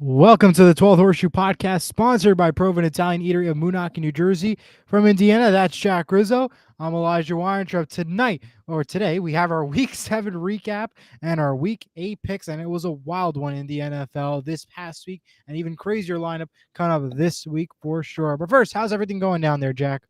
Welcome to the 12th Horseshoe Podcast, sponsored by Proven Italian Eatery of Moonachie, New Jersey. From Indiana, that's Jack Rizzo. I'm Elijah Weintraub. Today, we have our Week 7 recap and our Week 8 picks, and it was a wild one in the NFL this past week, and even crazier lineup coming up this week for sure. But first, how's everything going down there, Jack?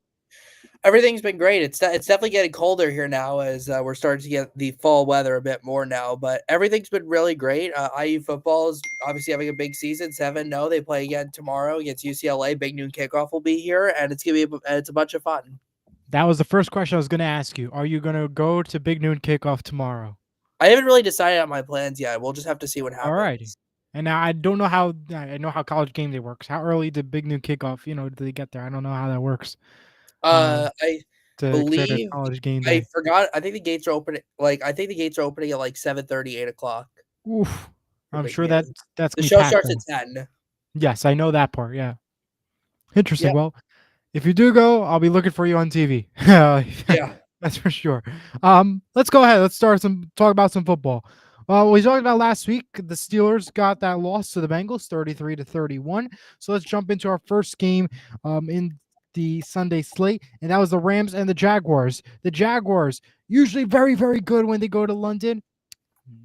Everything's been great. It's definitely getting colder here now as we're starting to get the fall weather a bit more now. But everything's been really great. IU football is obviously having a big season. 7-0. They play again tomorrow against UCLA. Big noon kickoff will be here, and it's a bunch of fun. That was the first question I was going to ask you. Are you going to go to Big Noon Kickoff tomorrow? I haven't really decided on my plans yet. We'll just have to see what All righty. happens. And now I know how college game day works. How early did Big Noon Kickoff, do they get there? I don't know how that works. I To start a believe college game I day. forgot. I think the gates are opening. I think the gates are opening at like 7:30, 8 o'clock. Oof. I'm Big sure noon. that's The gonna be show packed starts though. at 10. Yes, I know that part. Yeah. Yeah, Interesting. Well, if you do go, I'll be looking for you on TV. yeah. That's for sure. Let's go ahead. Let's talk about some football. Well, we talked about last week. The Steelers got that loss to the Bengals, 33-31. So let's jump into our first game in the Sunday slate, and that was the Rams and the Jaguars. The Jaguars usually very, very good when they go to London.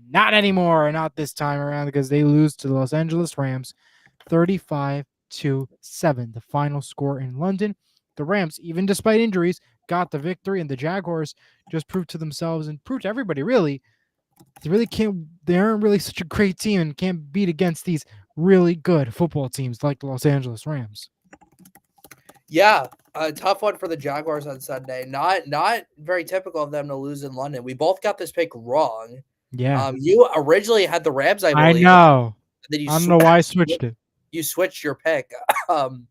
Not anymore, not this time around because they lose to the Los Angeles Rams 35-7. The final score in London. The Rams, even despite injuries, got the victory, and the Jaguars just proved to themselves and proved to everybody really they aren't really such a great team and can't beat against these really good football teams like the Los Angeles Rams. Yeah, a tough one for the Jaguars on Sunday. Not very typical of them to lose in London. We both got this pick wrong. Yeah, You originally had the Rams, I I believe. know. Then I don't know why I switched it. you switched your pick. Um,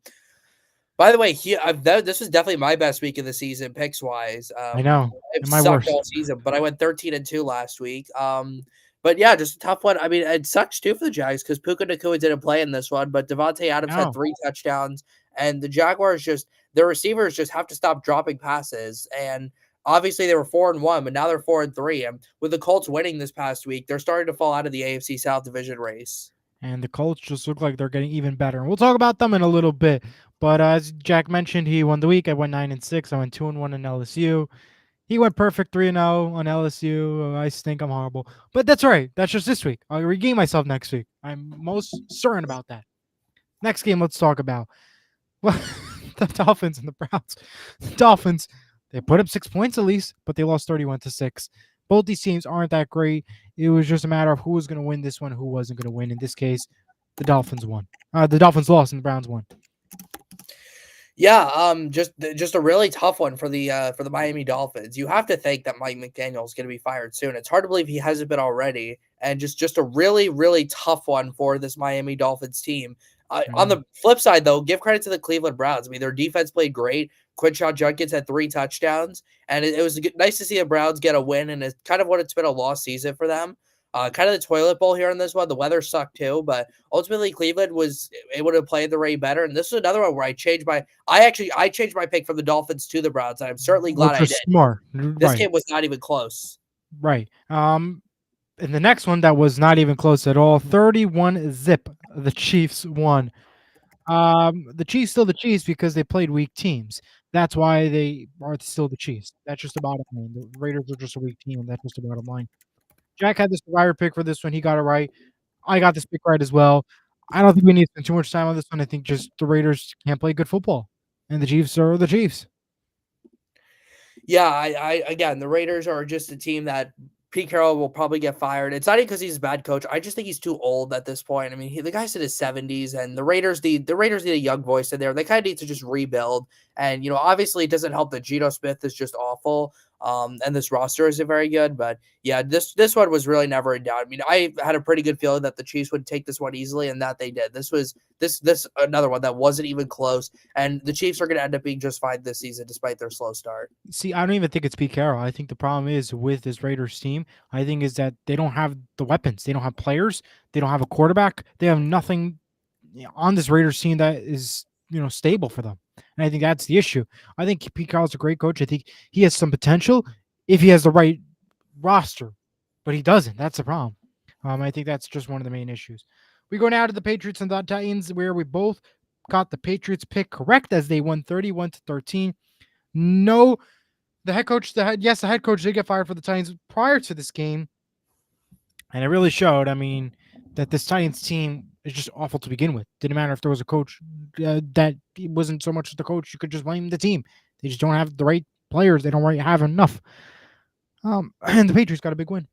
by the way, this was definitely my best week of the season picks wise. I know. I've And my sucked worst. all season, but I went 13-2 last week. But yeah, just a tough one. I mean, it sucks too for the Jags because Puka Nacua didn't play in this one, but Devontae Adams had No. 3 touchdowns, and the Jaguars their receivers just have to stop dropping passes. And obviously they were 4-1, but now they're 4-3. And with the Colts winning this past week, they're starting to fall out of the AFC South division race. And the Colts just look like they're getting even better. And we'll talk about them in a little bit. But as Jack mentioned, he won the week. I went 9-6. I went 2-1 in LSU. He went perfect 3-0 on LSU. I think I'm horrible. But that's all right. That's just this week. I'll regain myself next week. I'm most certain about that. Next game, let's talk about. Well, the Dolphins and the Browns. The Dolphins, they put up 6 points at least, but they lost 31-6. Both these teams aren't that great. It was just a matter of who was going to win this one, who wasn't going to win. In this case, the Dolphins won. The Dolphins lost and the Browns won. Yeah, just a really tough one for the Miami Dolphins. You have to think that Mike McDaniel is going to be fired soon. It's hard to believe he hasn't been already, and just a really really tough one for this Miami Dolphins team. On the flip side, though, give credit to the Cleveland Browns. I mean, their defense played great. Quinshon Judkins had 3 touchdowns, and it was nice to see the Browns get a win. And it's kind of what it's been a lost season for them. Kind of the toilet bowl here on this one. The weather sucked too, but ultimately Cleveland was able to play the rain better. And this is another one where I changed my pick from the Dolphins to the Browns. And I'm certainly glad Which I was did. smart. This Right. game was not even close. Right. In the next one, that was not even close at all. 31-0. The Chiefs won. The Chiefs still the Chiefs because they played weak teams. That's why they are still the Chiefs. That's just the bottom line. The Raiders are just a weak team, and that's just the bottom line. Jack had the survivor pick for this one. He got it right. I got this pick right as well. I don't think we need to spend too much time on this one. I think just the Raiders can't play good football, and the Chiefs are the Chiefs. Yeah, again, the Raiders are just a team that Pete Carroll will probably get fired. It's not even because he's a bad coach. I just think he's too old at this point. I mean, the guy's in his 70s, and the Raiders need a young voice in there. They kind of need to just rebuild. And obviously, it doesn't help that Geno Smith is just awful. And this roster isn't very good. But yeah, this one was really never in doubt. I mean, I had a pretty good feeling that the Chiefs would take this one easily, and that they did. This was this another one that wasn't even close. And the Chiefs are going to end up being just fine this season, despite their slow start. See, I don't even think it's Pete Carroll. I think the problem is with this Raiders team. I think is that they don't have the weapons. They don't have players. They don't have a quarterback. They have nothing on this Raiders team that is stable for them. And I think that's the issue. I think Pete Carroll's a great coach. I think he has some potential if he has the right roster, but he doesn't. That's the problem. I think that's just one of the main issues. We go now to the Patriots and the Titans, where we both got the Patriots pick correct as they won 31-13. No, the head coach, the head coach did get fired for the Titans prior to this game, and it really showed. I mean, that this Titans team is just awful to begin with. Didn't matter if there was a coach that it wasn't so much the coach; you could just blame the team. They just don't have the right players. They don't have enough. And the Patriots got a big win.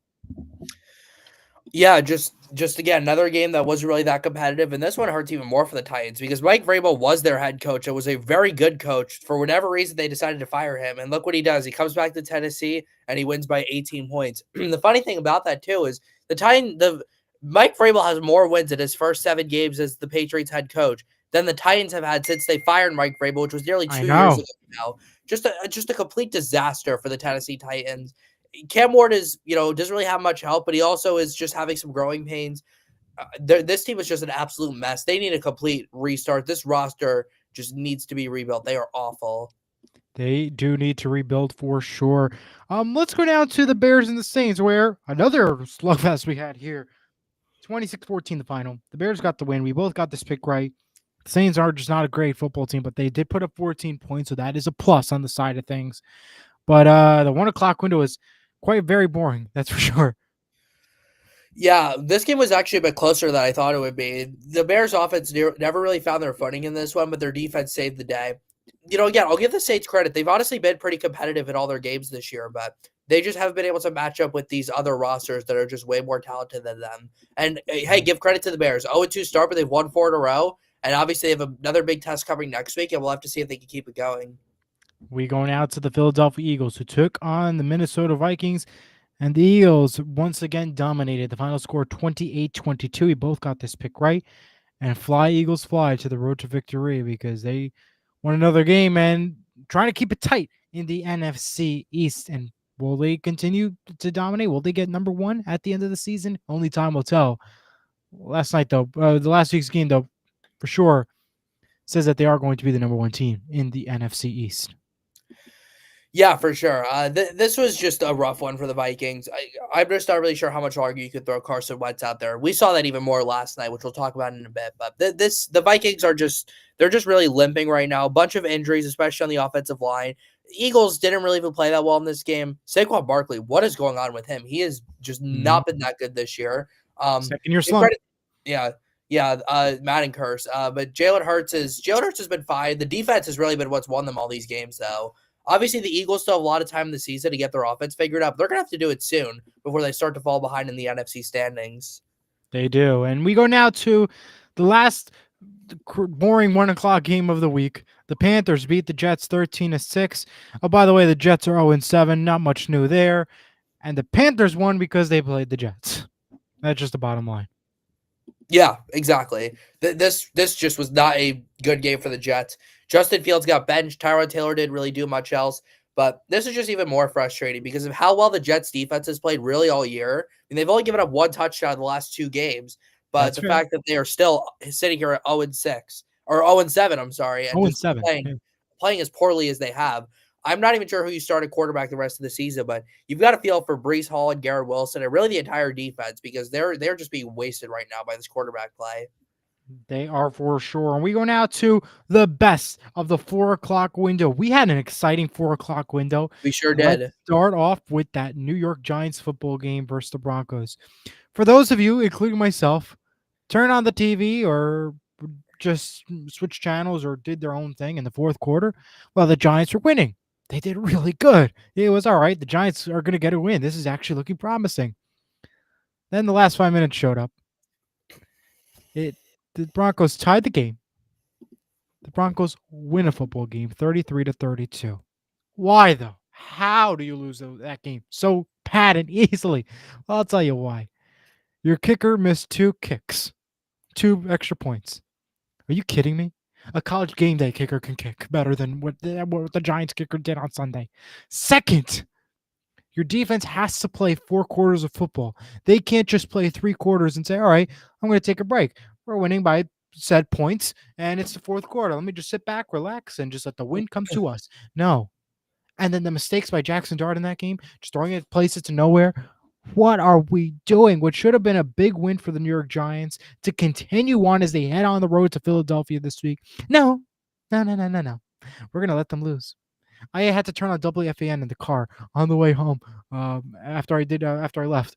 Yeah, just again another game that wasn't really that competitive, and this one hurts even more for the Titans because Mike Vrabel was their head coach. It was a very good coach. For whatever reason, they decided to fire him, and look what he does. He comes back to Tennessee and he wins by 18 points. The funny thing about that too is the Mike Vrabel has more wins in his first 7 games as the Patriots head coach than the Titans have had since they fired Mike Vrabel, which was nearly I 2 years know. ago now. Just a complete disaster for the Tennessee Titans. Cam Ward is, doesn't really have much help, but he also is just having some growing pains. This team is just an absolute mess. They need a complete restart. This roster just needs to be rebuilt. They are awful. They do need to rebuild for sure. Let's go down to the Bears and the Saints, where another slugfest we had here. 26-14 the final. The Bears got the win. We both got this pick right. The Saints are just not a great football team, but they did put up 14 points, so that is a plus on the side of things. But the 1 o'clock window is quite very boring, that's for sure. Yeah, this game was actually a bit closer than I thought it would be. The Bears offense never really found their footing in this one, but their defense saved the day. Again, I'll give the Saints credit. They've honestly been pretty competitive in all their games this year, but they just haven't been able to match up with these other rosters that are just way more talented than them. And hey, give credit to the Bears. 0-2 start, but they've won 4 in a row. And obviously, they have another big test coming next week, and we'll have to see if they can keep it going. We going out to the Philadelphia Eagles, who took on the Minnesota Vikings. And the Eagles once again dominated. The final score 28-22. We both got this pick right. And fly, Eagles, fly to the road to victory because they won another game and trying to keep it tight in the NFC East. And will they continue to dominate? Will they get number one at the end of the season? Only time will tell. Last night, though, the last week's game, though, for sure, says that they are going to be the number one team in the NFC East. Yeah, for sure. This was just a rough one for the Vikings. I'm just not really sure how much longer you could throw Carson Wentz out there. We saw that even more last night, which we'll talk about in a bit. But the Vikings are they're just really limping right now. A bunch of injuries, especially on the offensive line. Eagles didn't really even play that well in this game. Saquon Barkley, what is going on with him? He has just Mhm. not been that good this year. Second year Give slump. credit, yeah, yeah. Madden curse. But Jalen Hurts has been fine. The defense has really been what's won them all these games, though. Obviously, the Eagles still have a lot of time in the season to get their offense figured out. They're going to have to do it soon before they start to fall behind in the NFC standings. They do. And we go now to the last boring 1 o'clock game of the week. The Panthers beat the Jets 13-6. Oh, by the way, the Jets are 0-7. Not much new there. And the Panthers won because they played the Jets. That's just the bottom line. Yeah, exactly. This just was not a good game for the Jets. Justin Fields got benched. Tyrod Taylor didn't really do much else. But this is just even more frustrating because of how well the Jets defense has played really all year. I mean, they've only given up 1 touchdown in the last 2 games. But That's the fair. fact that they are still sitting here at 0-6 or 0-7, I'm sorry, and just 0-7. Yeah. playing as poorly as they have. I'm not even sure who you start at quarterback the rest of the season, but you've got to feel for Brees Hall and Garrett Wilson and really the entire defense because they're just being wasted right now by this quarterback play. They are for sure. And we go now to the best of the 4 o'clock window. We had an exciting 4 o'clock window. We sure And let's did. start off with that New York Giants football game versus the Broncos. For those of you, including myself, turn on the TV or just switch channels or did their own thing in the fourth quarter. Well, the Giants were winning. They did really good. It was all right. The Giants are going to get a win. This is actually looking promising. Then the last 5 minutes showed up. The Broncos tied the game. The Broncos win a football game 33-32. Why though? How do you lose that game so bad and easily? Well, I'll tell you why. Your kicker missed 2 kicks, 2 extra points. Are you kidding me? A college game day kicker can kick better than what the Giants kicker did on Sunday. Second, your defense has to play 4 quarters of football. They can't just play 3 quarters and say, all right, I'm going to take a break. We're winning by said points, and it's the fourth quarter. Let me just sit back, relax, and just let the win come to us. No. And then the mistakes by Jackson Dart in that game, just throwing it places to nowhere. What are we doing? What should have been a big win for the New York Giants to continue on as they head on the road to Philadelphia this week. No, no, no, no, no, no. We're gonna let them lose. I had to turn on WFAN in the car on the way home after I left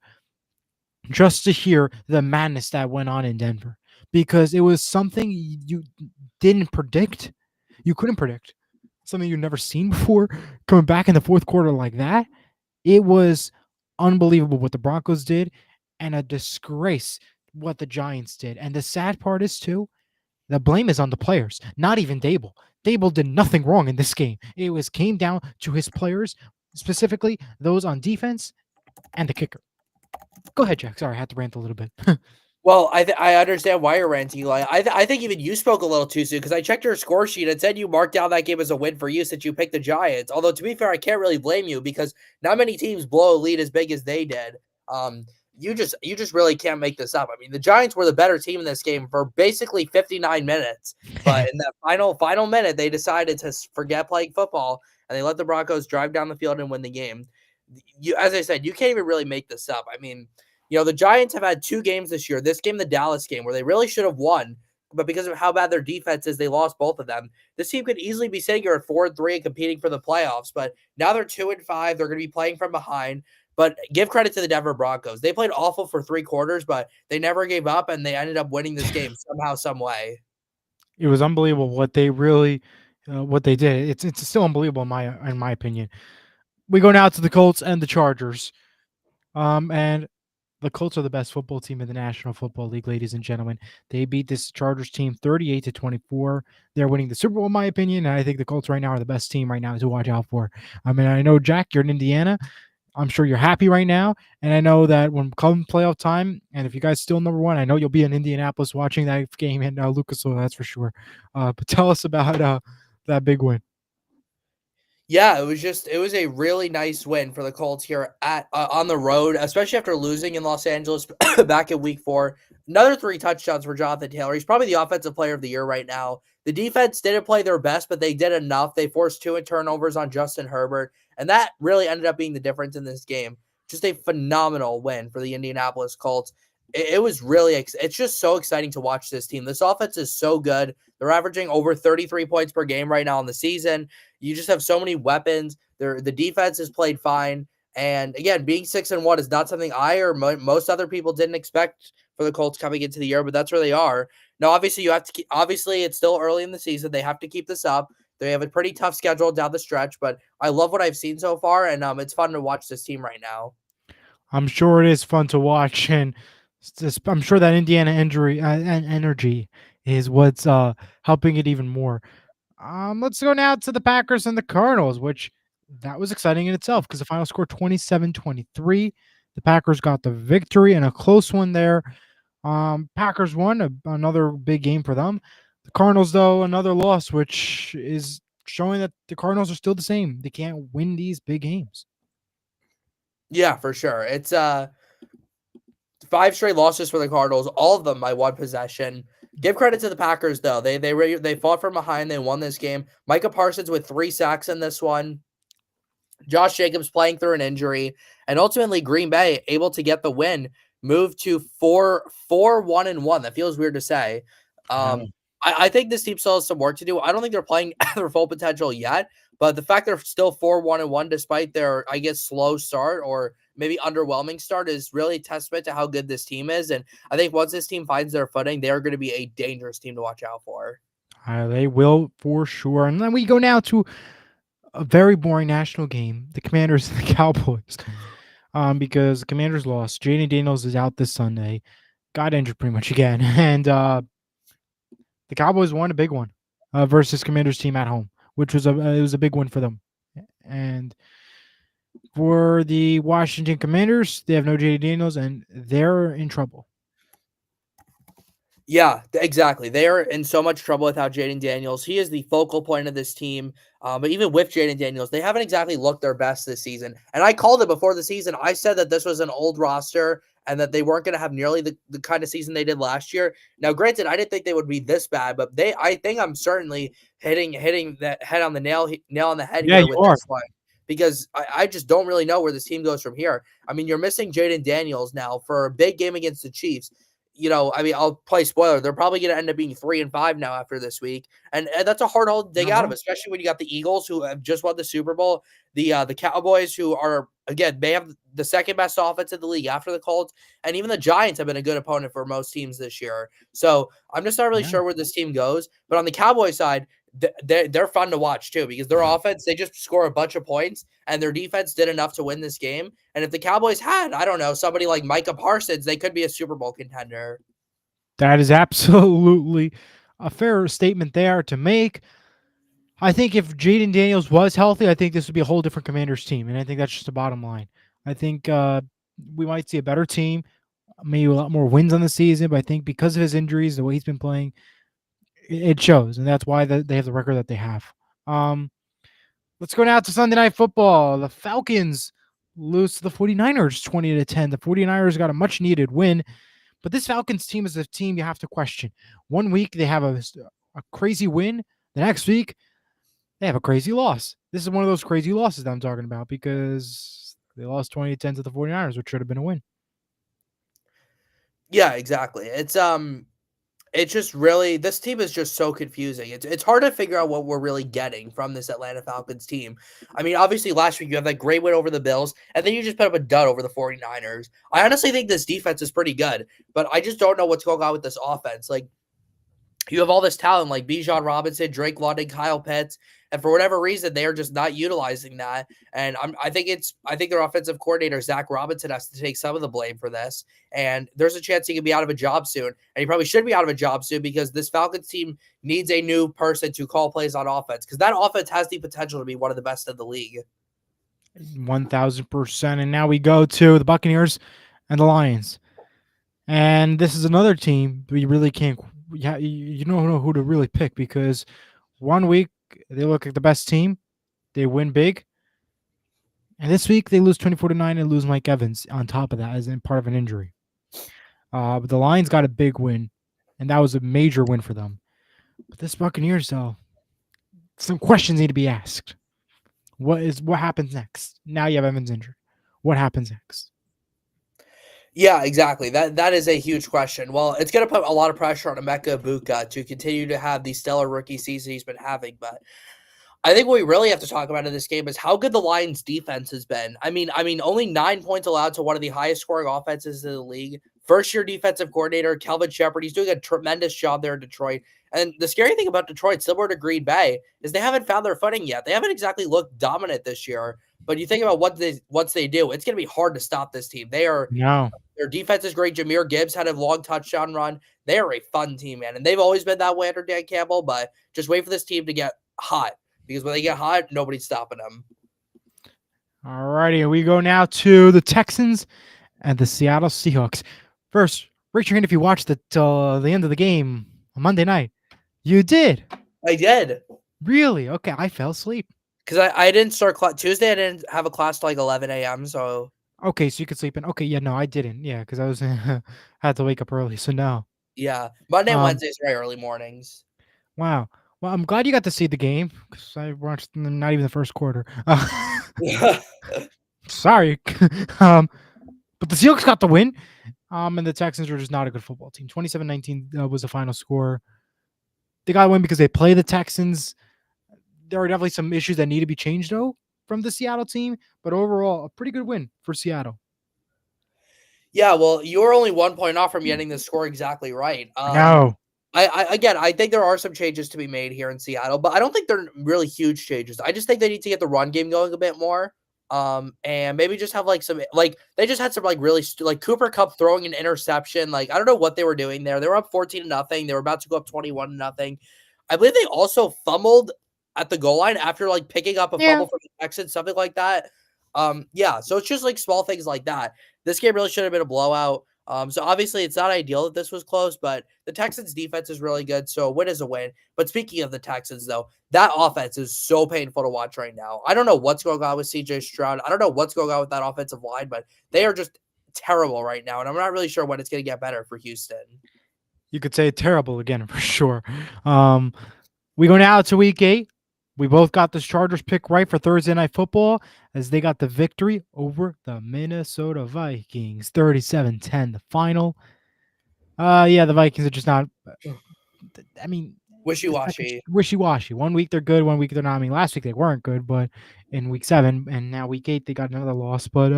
just to hear the madness that went on in Denver because it was something you didn't predict. You couldn't predict something you'd never seen before coming back in the fourth quarter like that. It was unbelievable what the Broncos did and a disgrace what the Giants did. And the sad part is too, the blame is on the players, not even Dable. Dable did nothing wrong in this game. It was came down to his players, specifically those on defense and the kicker. Go ahead, Jack. Sorry, I had to rant a little bit. Well, I understand why you're ranting, Eli. I think even you spoke a little too soon because I checked your score sheet and said you marked down that game as a win for you since you picked the Giants. Although to be fair, I can't really blame you because not many teams blow a lead as big as they did. Um, you just really can't make this up. I mean, the Giants were the better team in this game for basically 59 minutes, but in that final minute, they decided to forget playing football and they let the Broncos drive down the field and win the game. As I said, you can't even really make this up. I mean, the Giants have had 2 games this year. This game, the Dallas game, where they really should have won, but because of how bad their defense is, they lost both of them. This team could easily be sitting here at 4-3 and competing for the playoffs, but now they're 2-5. They're going to be playing from behind. But give credit to the Denver Broncos. They played awful for 3 quarters, but they never gave up, and they ended up winning this game somehow, some way. It was unbelievable what they really, what they did. It's still unbelievable in my opinion. We go now to the Colts and the Chargers. And the Colts are the best football team in the National Football League, ladies and gentlemen. They beat this Chargers team 38-24. They're winning the Super Bowl, in my opinion. And I think the Colts right now are the best team right now to watch out for. I mean, I know, Jack, you're in Indiana. I'm sure you're happy right now. And I know that when come playoff time, and if you guys still number one, I know you'll be in Indianapolis watching that game in Lucas Oil, that's for sure. But tell us about that big win. Yeah, it was a really nice win for the Colts here at on the road, especially after losing in Los Angeles back in week 4. Another 3 touchdowns for Jonathan Taylor. He's probably the offensive player of the year right now. The defense didn't play their best, but they did enough. They forced 2 turnovers on Justin Herbert, and that really ended up being the difference in this game. Just a phenomenal win for the Indianapolis Colts. It was really it's just so exciting to watch this team. This offense is so good. They're averaging over 33 points per game right now in the season. You just have so many weapons. The defense has played fine. And again, being 6-1 is not something I or most other people didn't expect for the Colts coming into the year, but that's where they are. Now, obviously, you have to keep, obviously it's still early in the season. They have to keep this up. They have a pretty tough schedule down the stretch, but I love what I've seen so far, and it's fun to watch this team right now. I'm sure it is fun to watch, and I'm sure that Indiana injury and energy is what's helping it even more. Let's go now to the Packers and the Cardinals, which that was exciting in itself because the final score 27-23. The Packers got the victory and a close one there. Packers won another big game for them. The Cardinals, though, another loss, which is showing that the Cardinals are still the same. They can't win these big games. Yeah, for sure. It's 5 straight losses for the Cardinals, all of them by 1 possession. Give credit to the Packers though. They fought from behind. They won this game. Micah Parsons with 3 sacks in this one. Josh Jacobs playing through an injury, and ultimately Green Bay able to get the win, move to 4-1-1. That feels weird to say. I know. I think this team still has some work to do. I don't think they're playing at their full potential yet, but the fact they're still 4-1-1 despite their, I guess, slow start or maybe underwhelming start is really a testament to how good this team is. And I think once this team finds their footing, they are going to be a dangerous team to watch out for. They will for sure. And then we go now to a very boring national game, the Commanders and the Cowboys. Because the Commanders lost. Jaden Daniels is out this Sunday. Got injured pretty much again. And the Cowboys won a big one versus Commanders team at home, which was it was a big win for them. And for the Washington Commanders, they have no Jaden Daniels and they're in trouble. Yeah, exactly. They are in so much trouble without Jaden Daniels. He is the focal point of this team. But even with Jaden Daniels, they haven't exactly looked their best this season. And I called it before the season. I said that this was an old roster and that they weren't going to have nearly the kind of season they did last year. Now, granted, I didn't think they would be this bad, but I think I'm certainly hitting that head on the nail on the head Yeah, here you with are. this one. because I just don't really know where this team goes from here. I mean, you're missing Jaden Daniels now for a big game against the Chiefs. I mean, I'll play spoiler. They're probably going to end up being 3-5 now after this week, and that's a hard hole to dig Not out of, wrong. especially when you got the Eagles who have just won the Super Bowl, the Cowboys who are again they have the second best offense in the league after the Colts, and even the Giants have been a good opponent for most teams this year. So I'm just not really Yeah. sure where this team goes. But on the Cowboys side, they're fun to watch too because their offense they just score a bunch of points and their defense did enough to win this game. And if the Cowboys had, I don't know, somebody like Micah Parsons, they could be a Super Bowl contender. That is absolutely a fair statement there to make. I think if Jaden Daniels was healthy, I think this would be a whole different Commanders team, and I think that's just the bottom line. I think we might see a better team, maybe a lot more wins on the season, but I think because of his injuries, the way he's been playing, it shows, and that's why they have the record that they have. Um, let's go now to Sunday Night Football. The Falcons lose to the 49ers 20-10. The 49ers got a much needed win, but this Falcons team is a team you have to question. One week they have a crazy win, the next week they have a crazy loss. This is one of those crazy losses that I'm talking about because they lost 20-10 to the 49ers, which should have been a win. Yeah, exactly. It's just really this team is just so confusing. It's hard to figure out what we're really getting from this Atlanta Falcons team. I mean, obviously last week you have that great win over the Bills, and then you just put up a dud over the 49ers. I honestly think this defense is pretty good, but I just don't know what's going on with this offense. Like you have all this talent like Bijan Robinson, Drake London, Kyle Pitts, and for whatever reason, they are just not utilizing that. And I think their offensive coordinator Zach Robinson has to take some of the blame for this. And there's a chance he could be out of a job soon, and he probably should be out of a job soon because this Falcons team needs a new person to call plays on offense because that offense has the potential to be one of the best in the league. 1000%. And now we go to the Buccaneers and the Lions. And this is another team we really can't. Yeah, you don't know who to really pick because one week they look like the best team, they win big, and this week they lose 24-9 and lose Mike Evans on top of that as in part of an injury. But the Lions got a big win, and that was a major win for them. But this Buccaneers, though, some questions need to be asked. What happens next? Now you have Evans injured. What happens next? Yeah, exactly. That is a huge question. Well, it's going to put a lot of pressure on Emeka Ibuka to continue to have the stellar rookie season he's been having, but I think what we really have to talk about in this game is how good the Lions defense has been. I mean, only 9 points allowed to one of the highest scoring offenses in the league. First year defensive coordinator, Kelvin Shepard, he's doing a tremendous job there in Detroit. And the scary thing about Detroit, similar to Green Bay, is they haven't found their footing yet. They haven't exactly looked dominant this year. But you think about once they do, it's going to be hard to stop this team. No. Their defense is great. Jameer Gibbs had a long touchdown run. They are a fun team, man. And they've always been that way under Dan Campbell, but just wait for this team to get hot because when they get hot, nobody's stopping them. Alrighty, we go now to the Texans and the Seattle Seahawks. First, raise your hand if you watched it till the end of the game on Monday night. You did? I did. Really? Okay, I fell asleep. Because I didn't start class Tuesday. I didn't have a class till like 11 a.m. So Okay, so you could sleep in. Okay, yeah, no, I didn't. Yeah, because I was had to wake up early. So no. yeah, Monday and Um, Wednesdays are my early mornings. wow. Well, I'm glad you got to see the game because I watched not even the first quarter. Sorry. um, but the Seahawks got the win. And the Texans are just not a good football team. 27-19 was the final score. They got a win because they play the Texans. There are definitely some issues that need to be changed though from the Seattle team, but overall, a pretty good win for Seattle. Yeah, well, you're only 1 point off from getting the score exactly right. No. I think there are some changes to be made here in Seattle, but I don't think they're really huge changes. I just think they need to get the run game going a bit more. And maybe just have like some like they just had some like really like Cooper Cup throwing an interception. Like I don't know what they were doing there. They were up 14-0. They were about to go up 21-0. I believe they also fumbled at the goal line after like picking up a Yeah. fumble from the Texans, something like that. Yeah, so it's just like small things like that. This game really should have been a blowout. So obviously it's not ideal that this was close, but the Texans defense is really good. So a win is a win. But speaking of the Texans, though, that offense is so painful to watch right now. I don't know what's going on with CJ Stroud. I don't know what's going on with that offensive line, but they are just terrible right now. And I'm not really sure when it's going to get better for Houston. You could say terrible again for sure. We go now to week 8. We both got this Chargers pick right for Thursday Night Football as they got the victory over the Minnesota Vikings. 37-10 the final. Yeah, the Vikings are just not I mean, Wishy the second washy. wishy-washy. 1 week they're good, 1 week they're not. I mean, last week they weren't good, but in week 7 and now week 8 they got another loss. But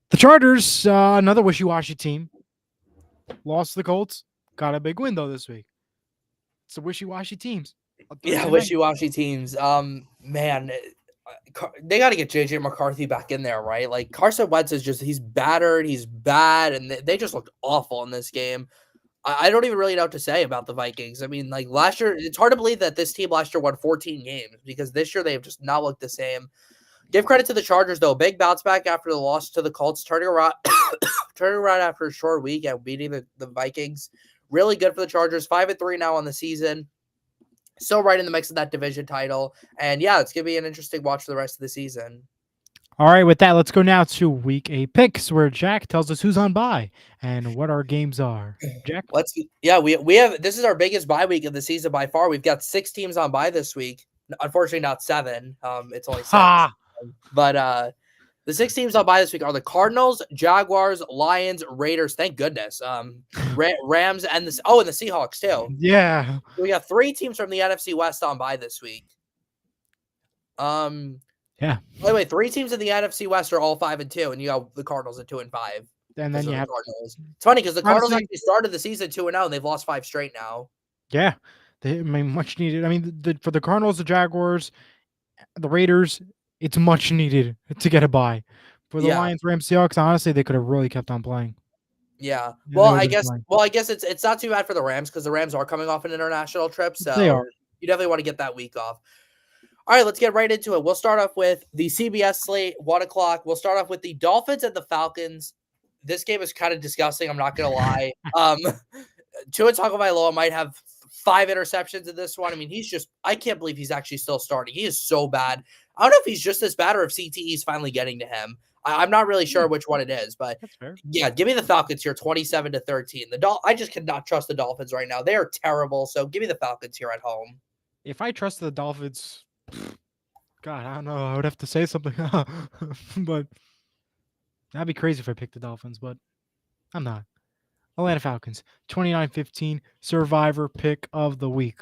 the Chargers, another wishy-washy team, lost to the Colts. Got a big win though this week. It's the wishy-washy teams on Yeah, Thursday night. wishy washy teams. Man, they got to get JJ McCarthy back in there, right? Like Carson Wentz is he's battered, he's bad, and they just looked awful in this game. I don't even really know what to say about the Vikings. I mean, like last year, it's hard to believe that this team last year won 14 games because this year they have just not looked the same. Give credit to the Chargers though, big bounce back after the loss to the Colts, turning around, turning around after a short week and beating the Vikings. Really good for the Chargers. 5-3 now on the season. Still right in the mix of that division title. And yeah, it's gonna be an interesting watch for the rest of the season. All right, with that, let's go now to week 8 picks where Jack tells us who's on bye and what our games are. Jack? We have this is our biggest bye week of the season by far. We've got 6 teams on bye this week. Unfortunately, not 7. It's only 6. Ha! But the 6 teams on bye this week are the Cardinals, Jaguars, Lions, Raiders. Thank goodness. Rams and the Seahawks too. Yeah. We got 3 teams from the NFC West on bye this week. Yeah. By the way, 3 teams in the NFC West are all 5-2, and you got the Cardinals at 2-5. And then you have Cardinals. It's funny because the Cardinals honestly, actually started the season 2-0, and they've lost 5 straight now. yeah. They, I mean, much needed. I mean, for the Cardinals, the Jaguars, the Raiders, it's much needed to get a bye. For the Yeah, Lions, Rams, Seahawks, honestly, they could have really kept on playing. yeah. And they were just fine. I guess it's not too bad for the Rams because the Rams are coming off an international trip, They so are. you definitely want to get that week off. All right, let's get right into it. We'll start off with the CBS slate, 1 o'clock. We'll start off with the Dolphins and the Falcons. This game is kind of disgusting. I'm not gonna lie. Tua Tagovailoa might have 5 interceptions in this one. I mean, I can't believe he's actually still starting. He is so bad. I don't know if he's just as bad or if CTE is finally getting to him. I'm not really sure which one it is, but That's fair. yeah, give me the Falcons here, 27-13. I just cannot trust the Dolphins right now. They are terrible. So give me the Falcons here at home. If I trusted the Dolphins, God, I don't know. I would have to say something, but that'd be crazy if I picked the Dolphins. But I'm not. Atlanta Falcons, 29-15, Survivor pick of the week.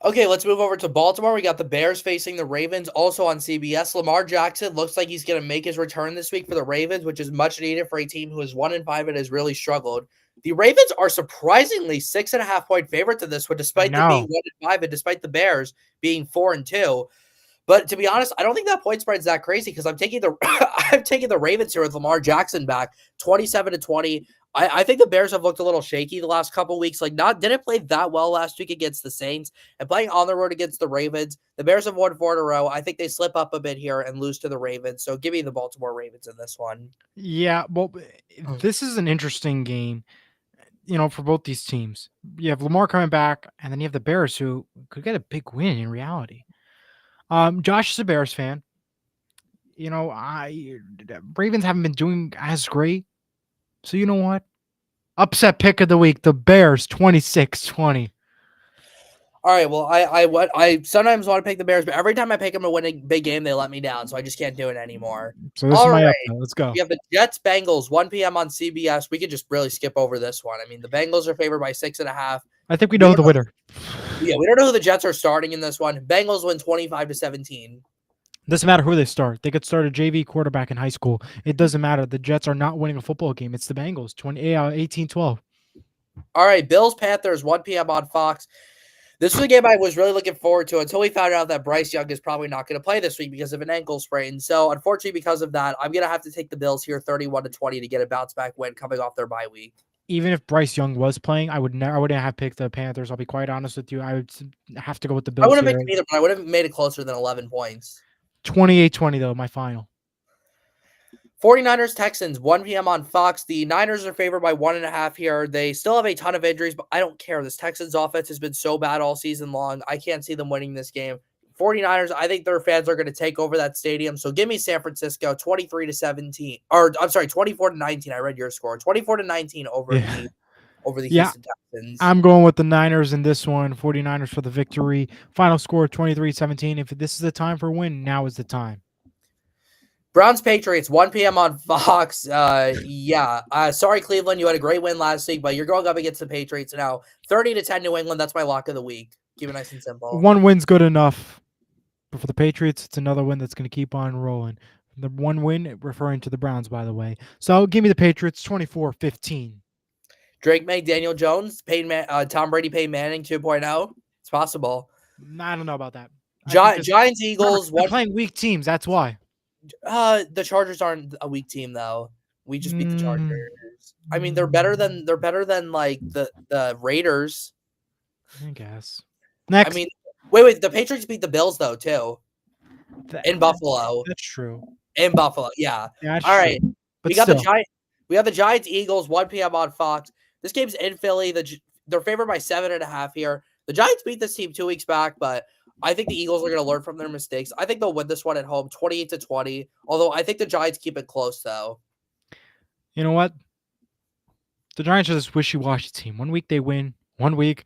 Okay, let's move over to Baltimore. We got the Bears facing the Ravens, also on CBS. Lamar Jackson looks like he's going to make his return this week for the Ravens, which is much needed for a team who is 1-5 and has really struggled. The Ravens are surprisingly 6.5-point favorites in this one, despite them being 1-5 and despite the Bears being 4-2. But to be honest, I don't think that point spread is that crazy because I'm taking the Ravens here with Lamar Jackson back 27-20. I think the Bears have looked a little shaky the last couple weeks. Like didn't play that well last week against the Saints and playing on the road against the Ravens. The Bears have won 4 in a row. I think they slip up a bit here and lose to the Ravens. So give me the Baltimore Ravens in this one. Yeah, well, this is an interesting game, for both these teams. You have Lamar coming back, and then you have the Bears who could get a big win in reality. Josh is a Bears fan. Ravens haven't been doing as great. So you know what? Upset pick of the week, the Bears 26-20. All right, well, I sometimes want to pick the Bears, but every time I pick them to win a big game, they let me down, so I just can't do it anymore. So this is my upset. Let's go. We have the Jets Bengals 1 p.m. on CBS. We could just really skip over this one. I mean, the Bengals are favored by 6.5. I think we know the winner. Yeah, we don't know who the Jets are starting in this one. Bengals win 25-17. Doesn't matter who they start. They could start a JV quarterback in high school. It doesn't matter. The Jets are not winning a football game. It's the Bengals 18-12. All right, Bills Panthers 1 p.m. on Fox. This was a game I was really looking forward to until we found out that Bryce Young is probably not going to play this week because of an ankle sprain. So, unfortunately, because of that, I'm going to have to take the Bills here 31-20 to get a bounce back win coming off their bye week. Even if Bryce Young was playing, I wouldn't have picked the Panthers. I'll be quite honest with you. I would have to go with the Bills. I wouldn't have picked either, but I would have made it closer than 11 points. 28-20, though, my final. 49ers Texans 1 p.m. on Fox. The Niners are favored by 1.5 here. They still have a ton of injuries, but I don't care. This Texans offense has been so bad all season long. I can't see them winning this game. 49ers, I think their fans are going to take over that stadium. So give me San Francisco 23-17. Or I'm sorry, 24-19. I read your score. 24-19 over over the Yeah, Houston Texans. I'm going with the Niners in this one. 49ers for the victory. Final score 23-17. If this is the time for a win, now is the time. Browns Patriots 1 p.m. on Fox. Yeah. Sorry, Cleveland, you had a great win last week, but you're going up against the Patriots now. 30-10 New England. That's my lock of the week. Keep it nice and simple. One win's good enough. But for the Patriots, it's another win that's going to keep on rolling. The one win referring to the Browns, by the way. So give me the Patriots 24-15. Drake May, Daniel Jones, Tom Brady, Peyton Manning 2.0. It's possible. I don't know about that. I think Giants, Eagles. they're playing weak teams. That's why. The Chargers aren't a weak team though. We just beat the Chargers. Mm, I mean, they're better than like the Raiders. I guess. I Next. mean, wait. The Patriots beat the Bills though too in Buffalo. That's true. In Buffalo, yeah. Yeah, that's All right, true. But we got still. the Giants, Eagles, 1 p.m. on Fox. This game's in Philly. They're favored by 7.5 here. The Giants beat this team 2 weeks back, but I think the Eagles are going to learn from their mistakes. I think they'll win this one at home, 28-20. Although I think the Giants keep it close, though. You know what? The Giants are this wishy-washy team. 1 week they win. 1 week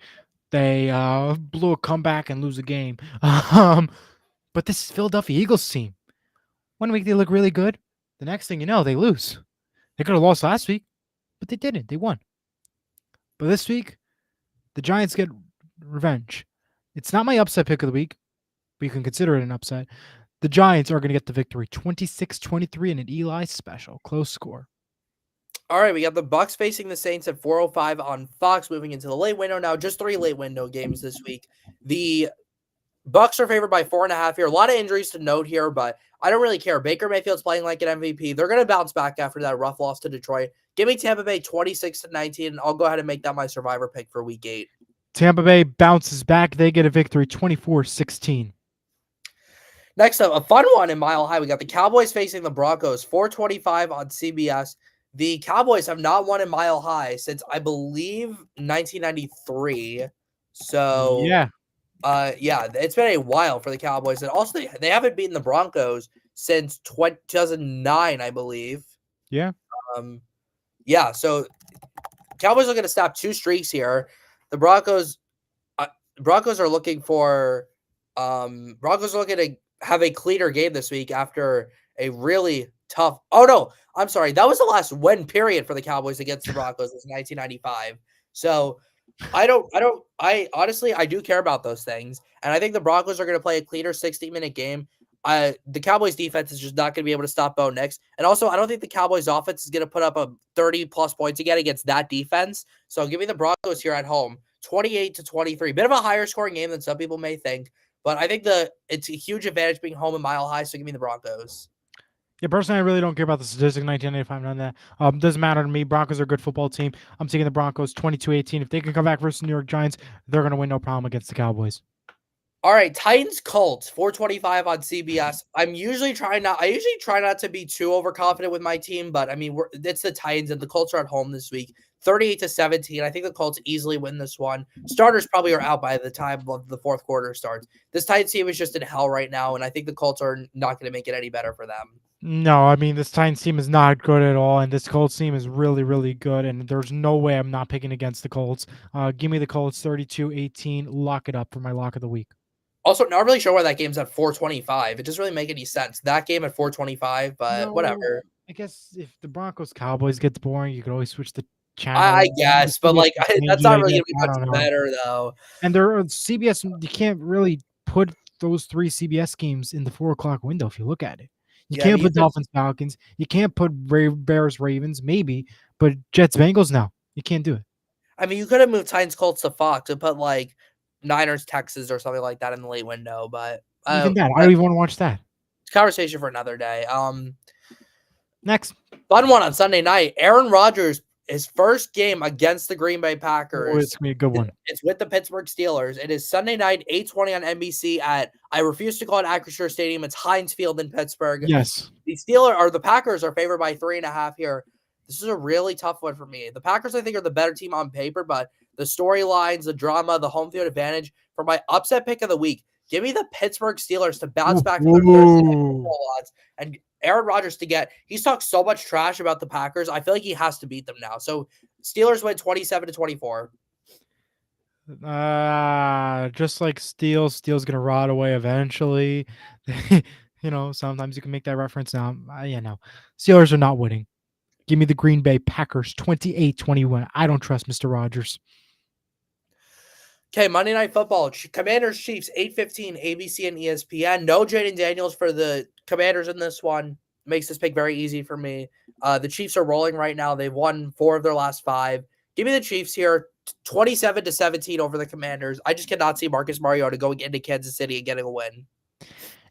they blew a comeback and lose a game. But this is Philadelphia Eagles team. 1 week they look really good. The next thing you know, they lose. They could have lost last week, but they didn't. They won. But this week, the Giants get revenge. It's not my upset pick of the week, but you can consider it an upset. The Giants are going to get the victory 26-23 in an Eli special. Close score. All right, we got the Bucks facing the Saints at 4:05 on Fox, moving into the late window now. Just 3 late window games this week. The Bucks are favored by 4.5 here. A lot of injuries to note here, but I don't really care. Baker Mayfield's playing like an MVP. They're going to bounce back after that rough loss to Detroit. Give me Tampa Bay 26-19, and I'll go ahead and make that my survivor pick for week 8. Tampa Bay bounces back. They get a victory 24-16. Next up, a fun one in Mile High. We got the Cowboys facing the Broncos, 4:25 on CBS. The Cowboys have not won in Mile High since, I believe, 1993. So, Yeah. yeah, it's been a while for the Cowboys. And also, they haven't beaten the Broncos since 2009, I believe. Yeah. Yeah, so Cowboys are going to stop 2 streaks here. The Broncos are looking for Broncos are looking to have a cleaner game this week after a really tough. Oh no, I'm sorry. That was the last win period for the Cowboys against the Broncos was 1995. So I honestly do care about those things. And I think the Broncos are going to play a cleaner 60-minute game. The Cowboys defense is just not going to be able to stop Bo Nix. And also, I don't think the Cowboys offense is going to put up a 30+ points again against that defense. So give me the Broncos here at home, 28-23. Bit of a higher scoring game than some people may think. But I think it's a huge advantage being home in Mile High, so give me the Broncos. Yeah, personally, I really don't care about the statistic 1995. None of that. Doesn't matter to me. Broncos are a good football team. I'm taking the Broncos 22-18. If they can come back versus the New York Giants, they're going to win no problem against the Cowboys. All right, Titans Colts 4:25 on CBS. I usually try not to be too overconfident with my team, but I mean it's the Titans and the Colts are at home this week, 38-17. I think the Colts easily win this one. Starters probably are out by the time of the fourth quarter starts. This Titans team is just in hell right now, and I think the Colts are not going to make it any better for them. No, I mean this Titans team is not good at all, and this Colts team is really, really good. And there's no way I'm not picking against the Colts. Give me the Colts 32-18. Lock it up for my lock of the week. Also, not really sure why that game's at 4:25. It doesn't really make any sense. That game at 4:25, but whatever. I guess if the Broncos Cowboys gets boring, you could always switch the channel. I guess, but like that's not really going to be I much don't know. better though. And there are CBS. You can't really put those 3 CBS games in the 4 o'clock window if you look at it. You Yeah, can't put Dolphins Falcons. You can't put Bears Ravens. Maybe, but Jets Bengals. No, you can't do it. I mean, you could have moved Titans Colts to Fox and put like Niners Texas or something like that in the late window, but Even that, I don't even want to watch that. Conversation for another day. Next, fun one on Sunday night. Aaron Rodgers, his first game against the Green Bay Packers. It's gonna be a good one. It's with the Pittsburgh Steelers. It is Sunday night, 8:20 on NBC at, I refuse to call it Acrisure Stadium. It's Heinz Field in Pittsburgh. Yes. The Packers are favored by 3.5 here. This is a really tough one for me. The Packers, I think, are the better team on paper, but the storylines, the drama, the home field advantage for my upset pick of the week. Give me the Pittsburgh Steelers to bounce back from their Thursday night football odds and Aaron Rodgers he's talked so much trash about the Packers. I feel like he has to beat them now. So Steelers win 27-24. Just like Steel's gonna rot away eventually. Sometimes you can make that reference. Now, Steelers are not winning. Give me the Green Bay Packers 28-21. I don't trust Mr. Rogers. Okay, Monday Night Football. Commanders Chiefs 8:15 ABC and ESPN. No Jaden Daniels for the Commanders in this one. Makes this pick very easy for me. The Chiefs are rolling right now. They've won 4 of their last 5. Give me the Chiefs here, 27-17 over the Commanders. I just cannot see Marcus Mariota going into Kansas City and getting a win.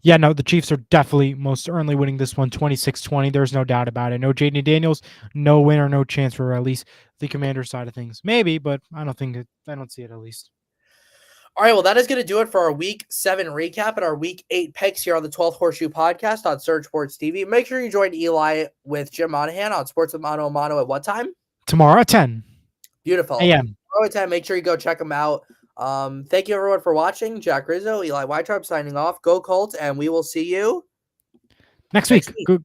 Yeah, no, the Chiefs are definitely most certainly winning this one 26-20. There's no doubt about it. No Jaden Daniels, no win or no chance for at least the Commander side of things. Maybe, but I don't see it at least. All right, well, that is going to do it for our Week 7 recap and our Week 8 picks here on the 12th Horseshoe podcast on Surge Sports TV. Make sure you join Eli with Jim Monahan on Sports with Mano a Mano at what time? Tomorrow at 10 Beautiful. a.m. Tomorrow at 10, make sure you go check them out. Thank you, everyone, for watching. Jack Rizzo, Eli Weitraub signing off. Go Colts, and we will see you Next week.